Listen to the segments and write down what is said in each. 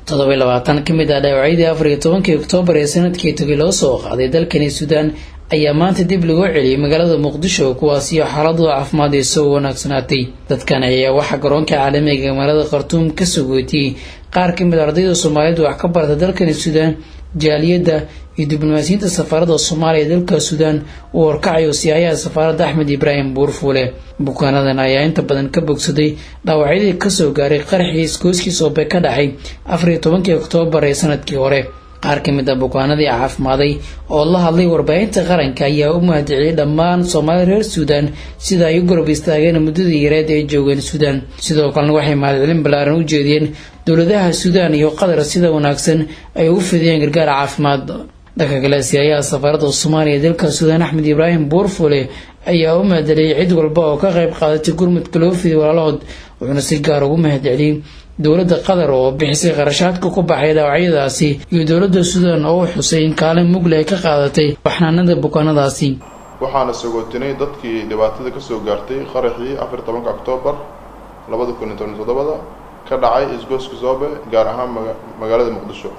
27 kamid ah dhaawacyadii 14 Oktoobar ee sanadkii tagay loo soo qaaday dalkani Suudaan ayaa maanta dib lagu celiyay magaalada Muqdisho kuwaas oo xaaladooda caafimaad ay soo wanaagsanaatay. dadkan ayaa waxa garoonka caalamiga ee magaalada Khartoum ka sugootay qaar kamid ah ardayda Soomaaliyeed wax ka barta dalkani Suudaan, jaaliyada iyo diblomaasiyadda safaaradda Soomaaliya ee dalka Suudaan oo warkacayo siyaasada safaaradda Axmed Ibraahim Buurfuule. bukaanadan ayaa inta badan ka bogsaday dhaawacyadii ka soo gaaray qaraxii iskooskiisa oo ka dhacay 14 Oktoobar ee sanadkii hore. qaar kamid ah bukaanadii caafimaday oo la hadlay warbaahinta qaranka ayaa u mahadceliyay dhammaan Soomaaliyeed reer Suudaan sida ay u garab istaageen muddadii yareed ee joogeen Suudaan. sidoo kale waxay mahadcelin ballaaran u jeediyeen dowladaha Suudaan iyo Qatar sida wanaagsan ay u fidiyeen gargaar caafimaad. dhanka kale siyaasada safaaradda Soomaaliya ee dalka Suudaan Axmed Ibraahim Buurfuule ayaa u mahadceliyay cid walba oo ka qayb qaadatay gurmadka loo fidiyay walaalahood, wuxuuna si gaar ah ugu mahadceliyay dowladda Qatar oo bixisay qarashaadka ku baxay dhaawacyadaasi iyo dowladda Suudaan oo xusay in kaalin mug leh ka qaadatay waxnaanada bukaanadaasi. waxaana sagootinay dadkii dhibaatada ka soo gaartay qaraxii 14 Oktoobar 2017 ka dhacay isgooska Zoobe gaar ahaan magaalada Muqdisho.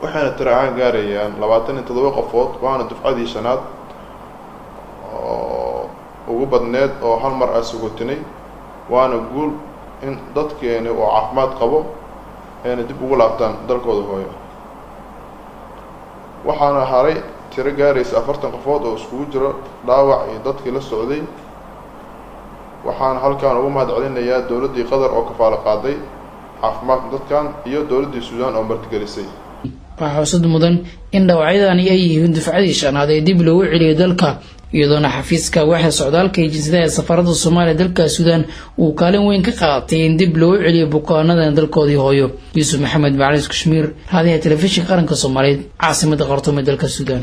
waxaana tiraan gaarayaan 27 qofood, waana dufcadii shanaad oo ugu badneed oo hal mar ah sagootinay. waana guul in dadkeena oo caafimaad qabo ayna dib ugu laabtaan dalkooda hooyo. waxaana haray tiro gaaraysa 40 qofood oo iskugu jiro dhaawac iyo dadkii la socday. waxaana halkaan ugu mahadcelinayaa dowladda Qatar oo kafaalo qaaday caafimaadka dadkan iyo dowladda Suudaan oo martigelisay. waxaa xusid mudan in dhaawacyadani ay yihiin dufcadii shanaad ee dib loogu celiyay dalka, iyadoona xafiiska waxa socdaalka jinsiyadda ee safaaradda Soomaaliya ee dalka Suudaan uu kaalin weyn ka qaatay in dib loo celiyo bukaanadan dalkoodii hooyo. Yuusuf Maxamed Macalin Kashmir, raadiyaha telefishinka qaranka Soomaaliyeed, caasimadda Khartoum ee dalka Suudaan.